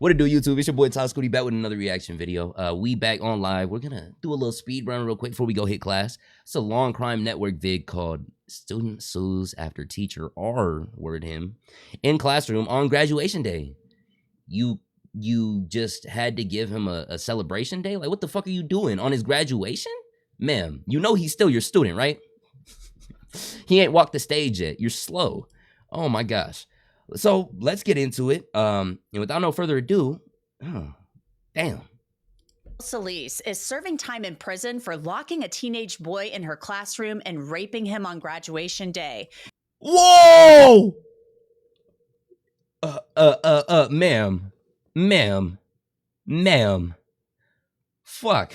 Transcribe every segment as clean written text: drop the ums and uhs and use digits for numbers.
What it do, YouTube? It's your boy Todd Scooty back with another reaction video. We back on live. We're gonna do a little speed run real quick before we go hit class. It's a long crime network vid called Student Sues After Teacher R-word him in classroom on graduation day. You just had to give him a celebration day? Like, what the fuck are you doing on his graduation? Ma'am, you know he's still your student, right? He ain't walked the stage yet. You're slow. Oh my gosh. So let's get into it. And without no further ado, damn. Celise is serving time in prison for locking a teenage boy in her classroom and raping him on graduation day. Whoa! Ma'am. Fuck.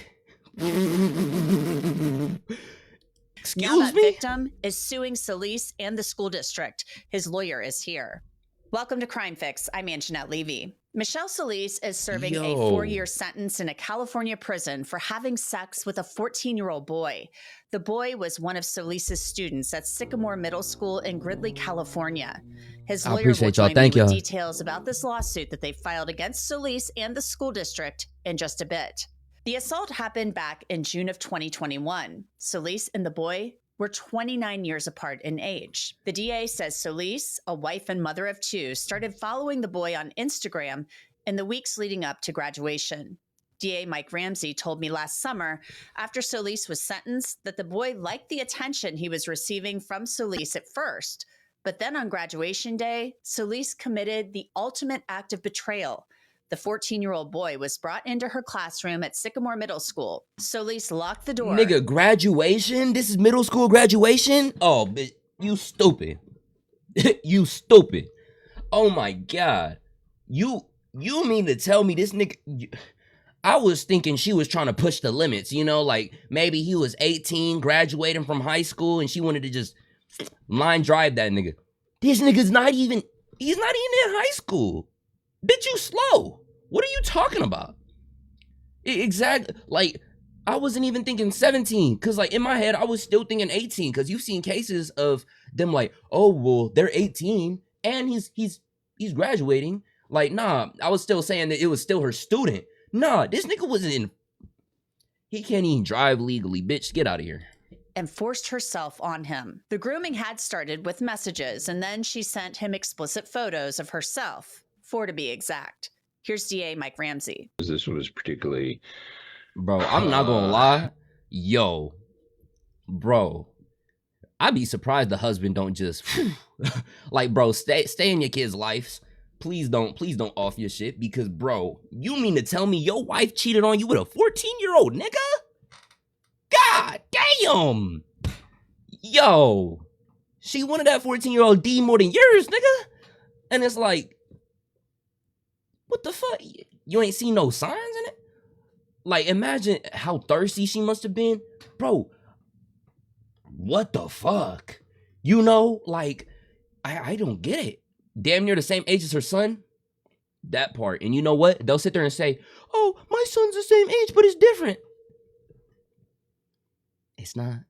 Excuse now that me? victim is suing Celise and the school district. His lawyer is here. Welcome to Crime Fix. I'm Anjanette Levy. Michelle Celise is serving a 4-year sentence in a California prison for having sex with a 14-year-old boy. The boy was one of Celise's students at Sycamore Middle School in Gridley, California. His lawyer will join me with details about this lawsuit that they filed against Celise and the school district in just a bit. The assault happened back in June of 2021. Celise and the boy were 29 years apart in age. The DA says Celise, a wife and mother of 2, started following the boy on Instagram in the weeks leading up to graduation. DA Mike Ramsey told me last summer, after Celise was sentenced, that the boy liked the attention he was receiving from Celise at first. But then on graduation day, Celise committed the ultimate act of betrayal. The 14-year-old boy was brought into her classroom at Sycamore Middle School. Celise locked the door. Nigga, graduation? This is middle school graduation? Oh, bitch, you stupid. You stupid. Oh my God. You mean to tell me this nigga... I was thinking she was trying to push the limits, you know? Like, maybe he was 18, graduating from high school, and she wanted to just line drive that nigga. This nigga's not even... He's not even in high school. Bitch, you slow. What are you talking about? Exactly. Like, I wasn't even thinking 17. Because, like, in my head, I was still thinking 18. Because you've seen cases of them like, oh, well, they're 18. And he's graduating. Like, nah, I was still saying that it was still her student. Nah, this nigga wasn't in... He can't even drive legally. Bitch, get out of here. And forced herself on him. The grooming had started with messages. And then she sent him explicit photos of herself. 4 to be exact. Here's DA Mike Ramsey. This was particularly... Bro, I'm not gonna lie. Yo. Bro. I'd be surprised the husband don't just... like, bro, stay in your kids' lives. Please don't off your shit. Because, bro, you mean to tell me your wife cheated on you with a 14-year-old nigga? God damn. Yo. She wanted that 14-year-old D more than yours, nigga. And it's like... What the fuck? You ain't seen no signs in it? Like, imagine how thirsty she must have been. Bro, what the fuck? You know, like, I don't get it. Damn near the same age as her son. That part. And you know what? They'll sit there and say, oh, my son's the same age, but it's different. It's not.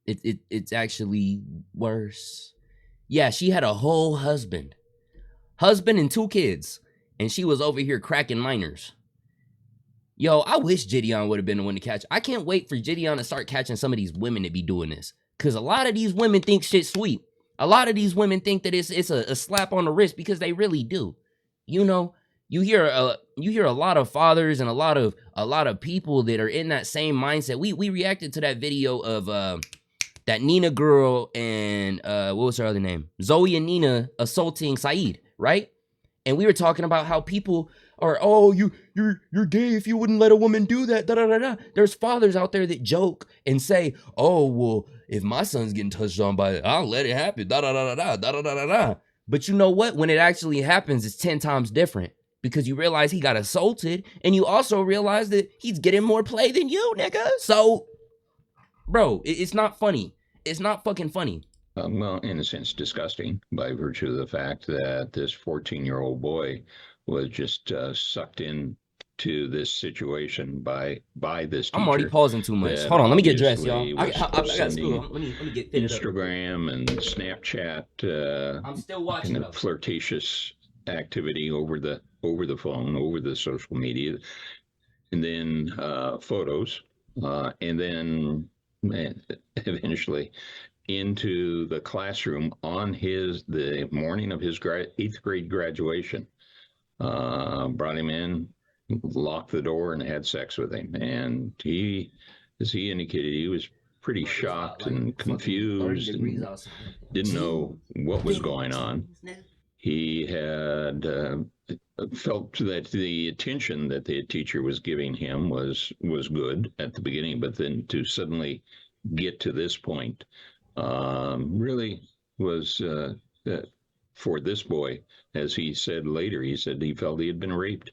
It's actually worse. Yeah, she had a whole husband. Husband and 2 kids. And she was over here cracking minors. Yo, I wish Gideon would have been the one to catch. I can't wait for Gideon to start catching some of these women to be doing this. Because a lot of these women think shit's sweet. A lot of these women think that it's a slap on the wrist because they really do. You know, you hear a lot of fathers and a lot of people that are in that same mindset. We reacted to that video of that Nina girl and what was her other name? Zoe and Nina assaulting Saeed, right? And we were talking about how people are, oh, you're gay if you wouldn't let a woman do that, da-da-da-da. There's fathers out there that joke and say, oh, well, if my son's getting touched on by it, I'll let it happen, da-da-da-da-da, da-da-da-da-da. But you know what? When it actually happens, it's 10 times different. Because you realize he got assaulted, and you also realize that he's getting more play than you, nigga. So, bro, it's not funny. It's not fucking funny. Well, in a sense, disgusting by virtue of the fact that this 14-year-old boy was just sucked in to this situation by this teacher. I'm already pausing too much. Hold on, let me get dressed, y'all. I got school. Let me get fitted Instagram up. and Snapchat. I'm still watching flirtatious activity over the phone, over the social media, and then photos, and then eventually into the classroom on the morning of his 8th grade graduation. Brought him in, locked the door, and had sex with him. And he, as he indicated, he was pretty shocked and confused and didn't know what was going on. He had felt that the attention that the teacher was giving him was good at the beginning, but then to suddenly get to this point really was for this boy, as he said later, he said he felt he had been raped.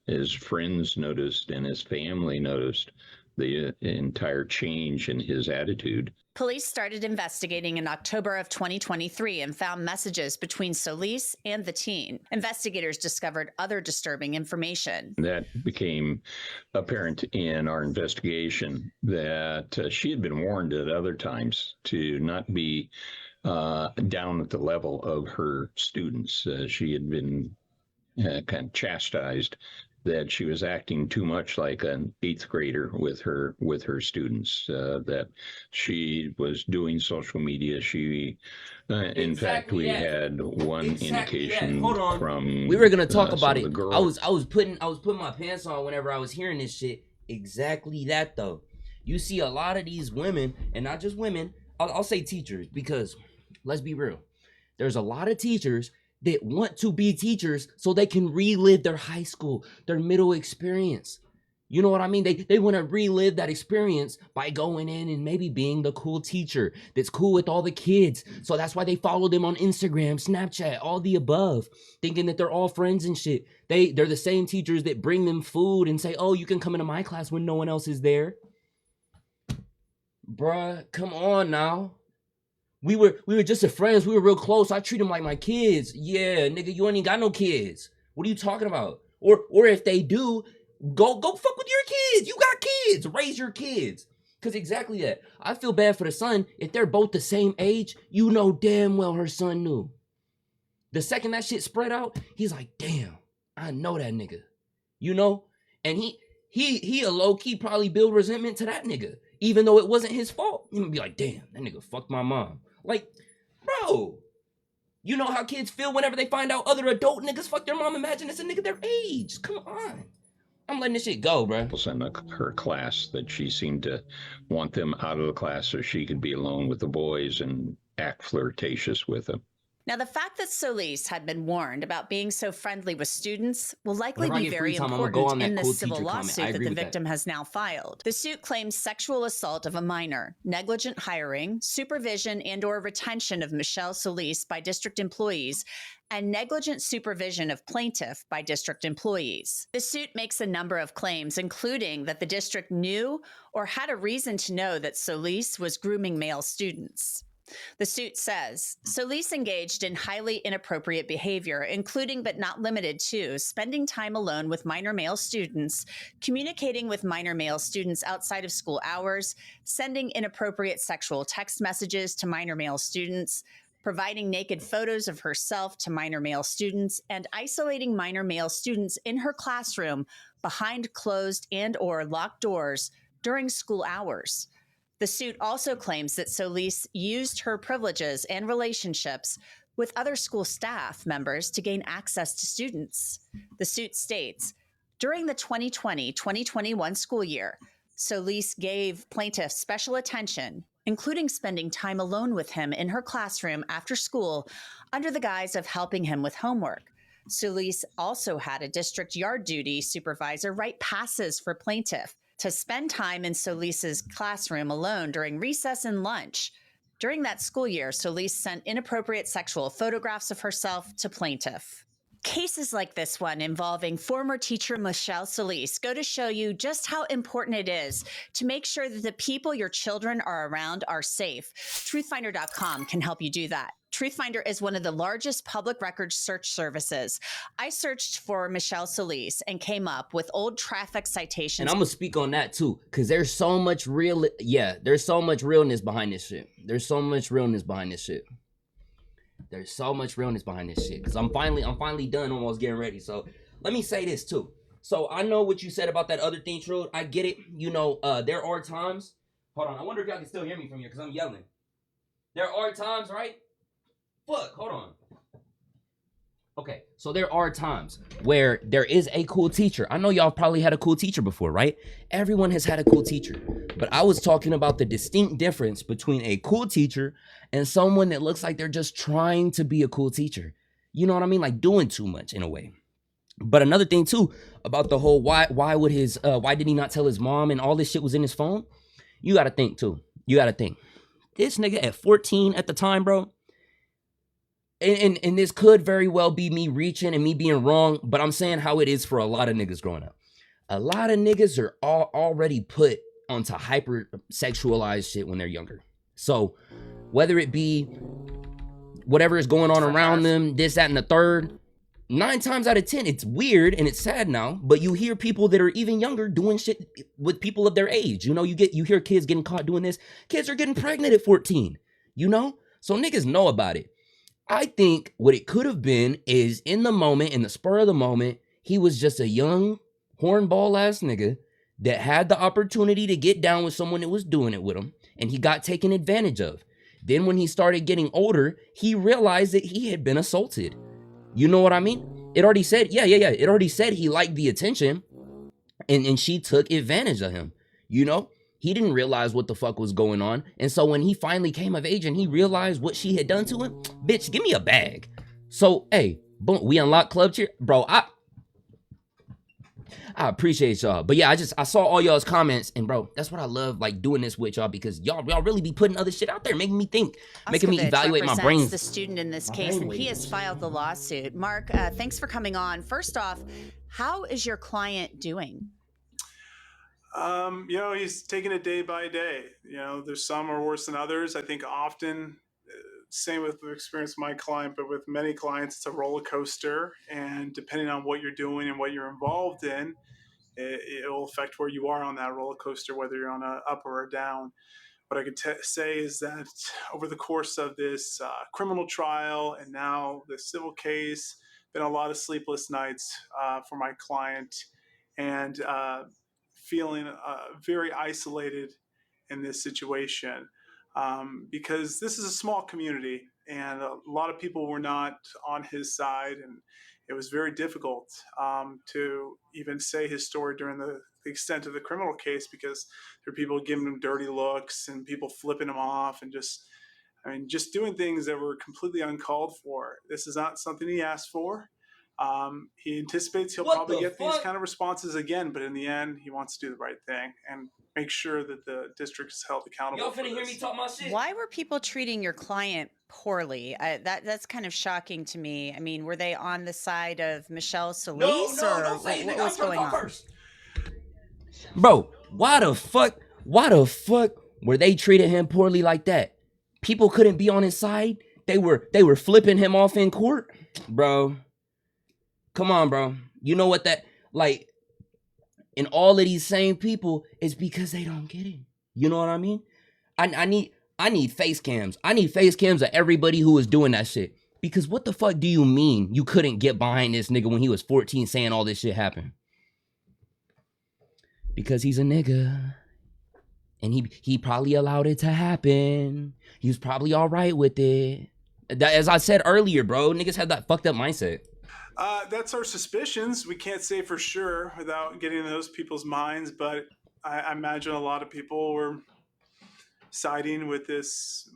His friends noticed and his family noticed the entire change in his attitude. Police started investigating in October of 2023 and found messages between Solis and the teen. Investigators discovered other disturbing information. That became apparent in our investigation that she had been warned at other times to not be down at the level of her students. She had been kind of chastised that she was acting too much like an 8th grader with her students, that she was doing social media. She, in fact, we had one indication from. We were gonna talk about it. I was putting my pants on whenever I was hearing this shit. Exactly that though. You see a lot of these women, and not just women. I'll say teachers, because let's be real. There's a lot of teachers that want to be teachers so they can relive their high school, their middle experience. You know what I mean? They want to relive that experience by going in and maybe being the cool teacher that's cool with all the kids. So that's why they follow them on Instagram, Snapchat, all the above, thinking that they're all friends and shit. They're the same teachers that bring them food and say, oh, you can come into my class when no one else is there. Bruh, come on now. We were just friends. We were real close. I treat them like my kids. Yeah, nigga, you ain't got no kids. What are you talking about? Or if they do, go fuck with your kids. You got kids. Raise your kids. Because exactly that. I feel bad for the son. If they're both the same age, you know damn well her son knew. The second that shit spread out, he's like, damn, I know that nigga. You know? And he a low-key probably build resentment to that nigga. Even though it wasn't his fault. He would be like, damn, that nigga fucked my mom. Like, bro, you know how kids feel whenever they find out other adult niggas fuck their mom? Imagine it's a nigga their age. Come on. I'm letting this shit go, bro. In her class, that she seemed to want them out of the class so she could be alone with the boys and act flirtatious with them. Now, the fact that Solis had been warned about being so friendly with students will likely be very important in this civil lawsuit that the victim has now filed. The suit claims sexual assault of a minor, negligent hiring, supervision and/or retention of Michelle Solis by district employees, and negligent supervision of plaintiff by district employees. The suit makes a number of claims, including that the district knew or had a reason to know that Solis was grooming male students. The suit says, Solis engaged in highly inappropriate behavior, including but not limited to spending time alone with minor male students, communicating with minor male students outside of school hours, sending inappropriate sexual text messages to minor male students, providing naked photos of herself to minor male students, and isolating minor male students in her classroom behind closed and/or locked doors during school hours. The suit also claims that Solis used her privileges and relationships with other school staff members to gain access to students. The suit states, during the 2020-2021 school year, Solis gave plaintiff special attention, including spending time alone with him in her classroom after school under the guise of helping him with homework. Solis also had a district yard duty supervisor write passes for plaintiff to spend time in Solis's classroom alone during recess and lunch. During that school year, Solis sent inappropriate sexual photographs of herself to plaintiff. Cases like this one involving former teacher Michelle Solis go to show you just how important it is to make sure that the people your children are around are safe. Truthfinder.com can help you do that. Truthfinder is one of the largest public records search services. I searched for Michelle Solis and came up with old traffic citations. And I'm gonna speak on that too, because there's so much realness behind this shit. There's so much realness behind this shit. There's so much realness behind this shit. Cause I'm finally done, almost getting ready. So let me say this too. So I know what you said about that other thing, True. I get it. You know, there are times. Hold on. I wonder if y'all can still hear me from here because I'm yelling. There are times, right? Fuck. Hold on. Okay, so there are times where there is a cool teacher. I know y'all probably had a cool teacher before, right? Everyone has had a cool teacher. But I was talking about the distinct difference between a cool teacher and someone that looks like they're just trying to be a cool teacher. You know what I mean? Like doing too much in a way. But another thing too about the whole why did he not tell his mom and all this shit was in his phone? You got to think too. You got to think. This nigga at 14 at the time, bro. And this could very well be me reaching and me being wrong, but I'm saying how it is for a lot of niggas growing up. A lot of niggas are already put onto hyper sexualized shit when they're younger. So whether it be whatever is going on around them, this, that, and the third, 9 times out of 10, it's weird and it's sad now, but you hear people that are even younger doing shit with people of their age. You know, you hear kids getting caught doing this. Kids are getting pregnant at 14, you know? So niggas know about it. I think what it could have been is in the moment, in the spur of the moment, he was just a young hornball ass nigga that had the opportunity to get down with someone that was doing it with him, and he got taken advantage of. Then when he started getting older, he realized that he had been assaulted. You know what I mean? It already said, yeah. It already said he liked the attention, and she took advantage of him, you know? He didn't realize what the fuck was going on. And so when he finally came of age and he realized what she had done to him, bitch, give me a bag. So, hey, boom, we unlocked club cheer. Bro, I appreciate y'all. But yeah, I saw all y'all's comments, and bro, that's what I love, like doing this with y'all, because y'all really be putting other shit out there, making me think, making me evaluate my brain. The student in this case, and he has filed the lawsuit. Mark, thanks for coming on. First off, how is your client doing? You know, he's taking it day by day. You know, there's some are worse than others. I think often, same with the experience of my client, but with many clients, it's a roller coaster. And depending on what you're doing and what you're involved in, it will affect where you are on that roller coaster, whether you're on a up or a down. What I could say is that over the course of this criminal trial and now the civil case, been a lot of sleepless nights for my client, and feeling very isolated in this situation, because this is a small community and a lot of people were not on his side, and it was very difficult to even say his story during the extent of the criminal case, because there are people giving him dirty looks and people flipping him off and just doing things that were completely uncalled for. This is not something he asked for. He anticipates he'll probably get these kind of responses again, but in the end, he wants to do the right thing and make sure that the district is held accountable. Y'all finna hear me talk my shit. Why were people treating your client poorly? That's kind of shocking to me. I mean, were they on the side of Michelle Solis, No, or don't say it, what nigga. was going on? First. Bro, why the fuck were they treating him poorly like that? People couldn't be on his side. They were flipping him off in court, bro. Come on, bro. You know what that, like, and all of these same people is because they don't get it. You know what I mean? I need face cams. I need face cams of everybody who was doing that shit. Because what the fuck do you mean you couldn't get behind this nigga when he was 14 saying all this shit happened? Because he's a nigga. And he probably allowed it to happen. He was probably all right with it. As I said earlier, bro, niggas have that fucked up mindset. That's our suspicions. We can't say for sure without getting in those people's minds, but I imagine a lot of people were siding with this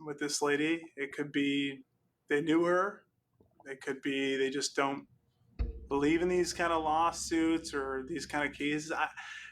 lady. It could be they knew her. It could be they just don't believe in these kind of lawsuits or these kind of cases.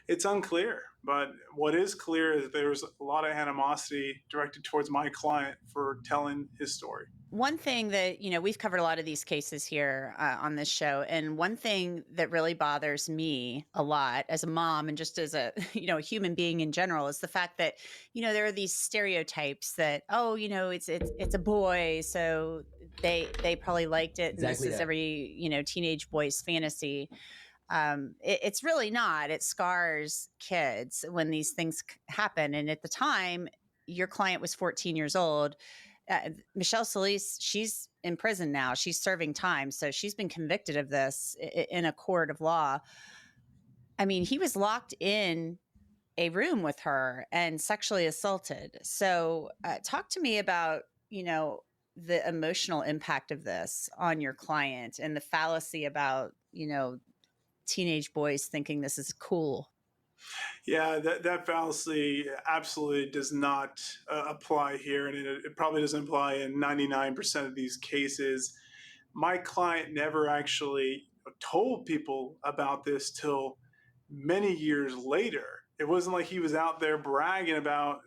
It's unclear, but what is clear is that there was a lot of animosity directed towards my client for telling his story. One thing that, we've covered a lot of these cases here on this show. And one thing that really bothers me a lot as a mom and just as a, a human being in general is the fact that, there are these stereotypes that, it's a boy. So they probably liked it. Exactly, and this is every, teenage boy's fantasy. It's really not. It scars kids when these things happen. And at the time, your client was 14 years old. Michelle Solis, she's in prison now. She's serving time. So she's been convicted of this in a court of law. I mean, he was locked in a room with her and sexually assaulted. So talk to me about, the emotional impact of this on your client and the fallacy about, teenage boys thinking this is cool. Yeah, that fallacy absolutely does not apply here, and it probably doesn't apply in 99% of these cases. My client never actually told people about this till many years later. It wasn't like he was out there bragging about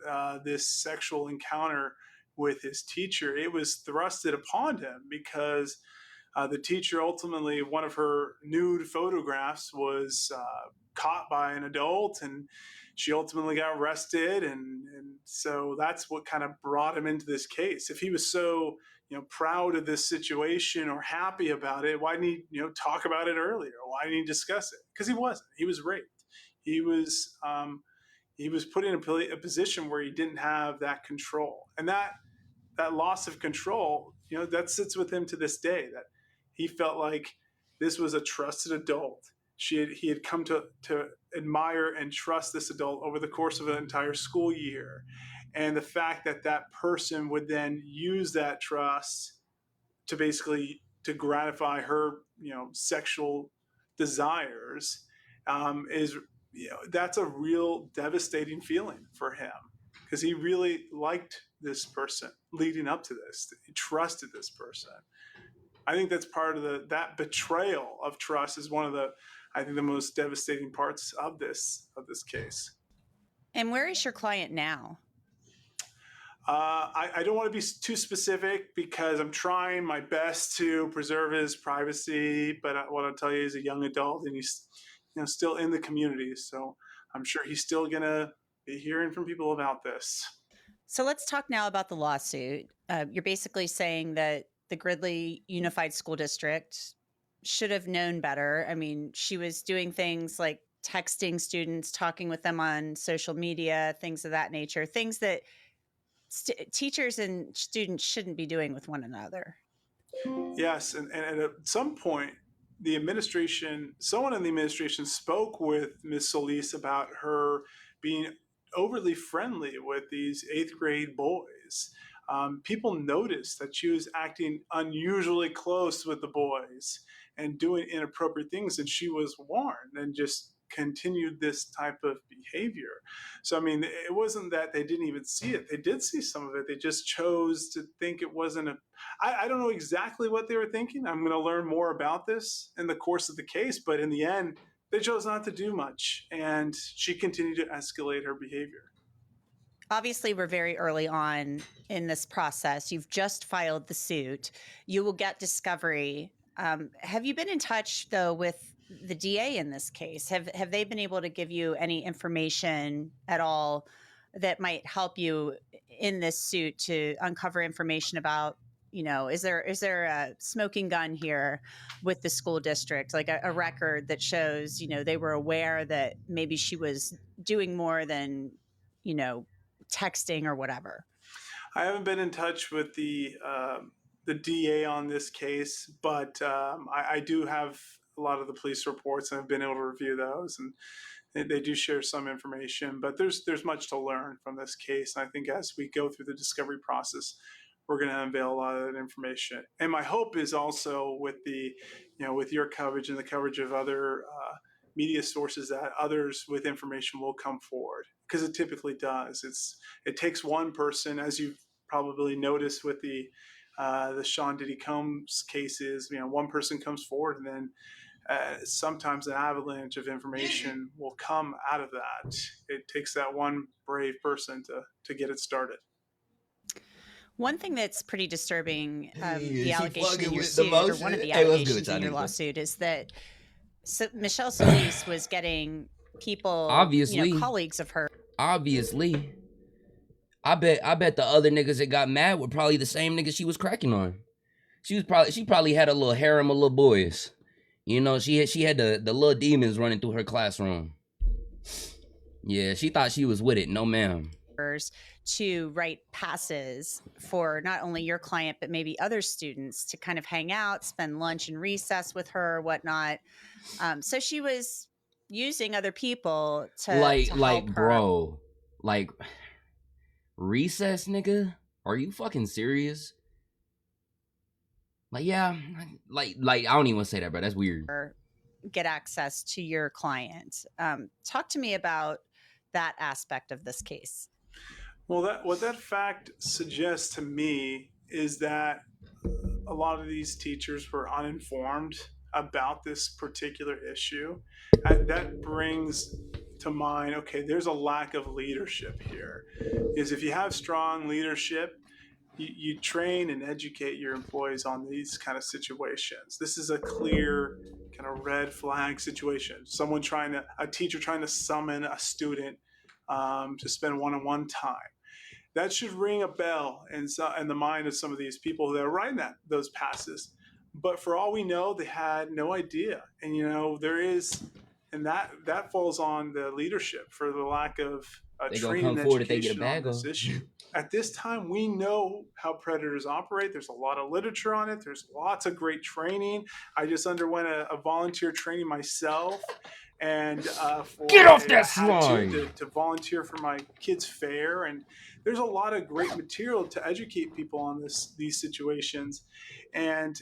this sexual encounter with his teacher. It was thrusted upon him because the teacher ultimately, one of her nude photographs was caught by an adult, and she ultimately got arrested. And so that's what kind of brought him into this case. If he was so proud of this situation or happy about it, why didn't he talk about it earlier? Why didn't he discuss it? Because he wasn't. He was raped. He was put in a position where he didn't have that control, and that loss of control, that sits with him to this day. That he felt like this was a trusted adult. He had come to admire and trust this adult over the course of an entire school year, and the fact that that person would then use that trust to basically to gratify her sexual desires is that's a real devastating feeling for him, because he really liked this person leading up to this. He trusted this person. I think that's part of that betrayal of trust is one of the most devastating parts of this case. And where is your client now? I don't want to be too specific because I'm trying my best to preserve his privacy. But what I'll tell you, he's a young adult and he's still in the community. So I'm sure he's still gonna be hearing from people about this. So let's talk now about the lawsuit. You're basically saying that the Gridley Unified School District should have known better. I mean, she was doing things like texting students, talking with them on social media, things of that nature, things that teachers and students shouldn't be doing with one another. Yes, and at some point, someone in the administration spoke with Ms. Solis about her being overly friendly with these 8th grade boys. People noticed that she was acting unusually close with the boys and doing inappropriate things, and she was warned and just continued this type of behavior. So, I mean, it wasn't that they didn't even see it. They did see some of it. They just chose to think it wasn't I don't know exactly what they were thinking. I'm going to learn more about this in the course of the case, but in the end, they chose not to do much, and she continued to escalate her behavior. Obviously, we're very early on in this process. You've just filed the suit. You will get discovery. Have you been in touch, though, with the DA in this case? Have they been able to give you any information at all that might help you in this suit to uncover information about, is there a smoking gun here with the school district, like a record that shows, they were aware that maybe she was doing more than, texting or whatever? I haven't been in touch with the DA on this case, but I do have a lot of the police reports, and I've been able to review those, and they do share some information. But there's much to learn from this case. And I think as we go through the discovery process, we're going to unveil a lot of that information. And my hope is also with with your coverage and the coverage of other media sources, that others with information will come forward, because it typically does. It takes one person, as you've probably noticed with the Sean Diddy Combs cases. One person comes forward, and then sometimes an avalanche of information will come out of that. It takes that one brave person to get it started. One thing that's pretty disturbing, the allegation in your suit, or one of the allegations in your lawsuit, is that Michelle Solis was getting people, obviously, colleagues of her. Obviously, I bet the other niggas that got mad were probably the same niggas she was cracking on. She probably had a little harem of little boys. She had the little demons running through her classroom. Yeah, she thought she was with it. No, ma'am. to write passes for not only your client, but maybe other students to kind of hang out, spend lunch and recess with her, whatnot. So she was using other people to help her. Bro, like, recess, nigga? Are you fucking serious? Like, yeah, like I don't even want to say that, bro. That's weird. Get access to your client. Talk to me about that aspect of this case. Well, what that fact suggests to me is that a lot of these teachers were uninformed about this particular issue. And that brings to mind, okay, there's a lack of leadership here. Is if you have strong leadership, you train and educate your employees on these kind of situations. This is a clear kind of red flag situation. A teacher trying to summon a student to spend one-on-one time. That should ring a bell in the mind of some of these people that are writing those passes. But for all we know, they had no idea. And that falls on the leadership for the lack of training and education on this issue. At this time, we know how predators operate. There's a lot of literature on it. There's lots of great training. I just underwent a volunteer training myself. And get off that slide to volunteer for my kids' fair, and there's a lot of great material to educate people on these situations. And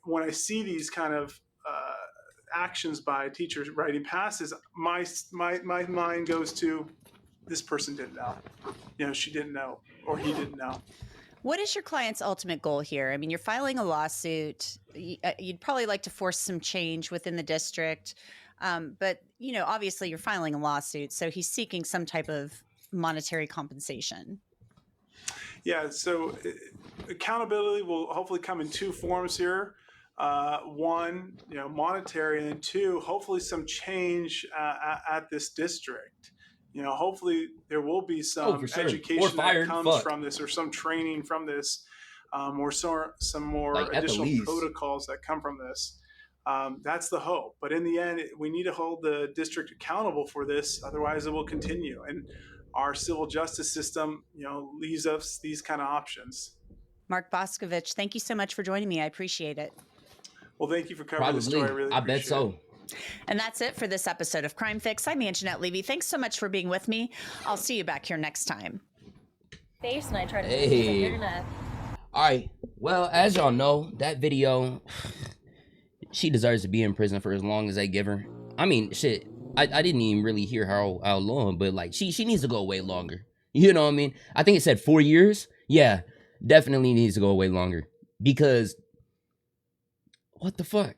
when I see these kind of actions by teachers writing passes, my mind goes to this person didn't know. She didn't know, or he didn't know. What is your client's ultimate goal here? I mean, you're filing a lawsuit. You'd probably like to force some change within the district. But, obviously you're filing a lawsuit, so he's seeking some type of monetary compensation. Yeah, so accountability will hopefully come in two forms here. One, monetary, and two, hopefully some change at this district. Hopefully there will be some education that comes from this, or some training from this, or some more additional protocols that come from this. That's the hope. But in the end, we need to hold the district accountable for this. Otherwise, it will continue. And our civil justice system, leaves us these kind of options. Mark Boscovich, thank you so much for joining me. I appreciate it. Well, thank you for covering the story. I really appreciate it. bet so. And that's it for this episode of Crime Fix. I'm Anjanette Levy. Thanks so much for being with me. I'll see you back here next time. Face and I try to the internet. All right. Well, as y'all know, that video, she deserves to be in prison for as long as they give her. I mean, shit, I didn't even really hear how long, but like she needs to go away longer. You know what I mean? I think it said 4 years. Yeah, definitely needs to go away longer, because what the fuck,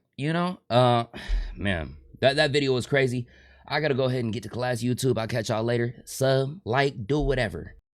man, that video was crazy. I gotta go ahead and get to class. YouTube, I'll catch y'all later. Sub, like, do whatever.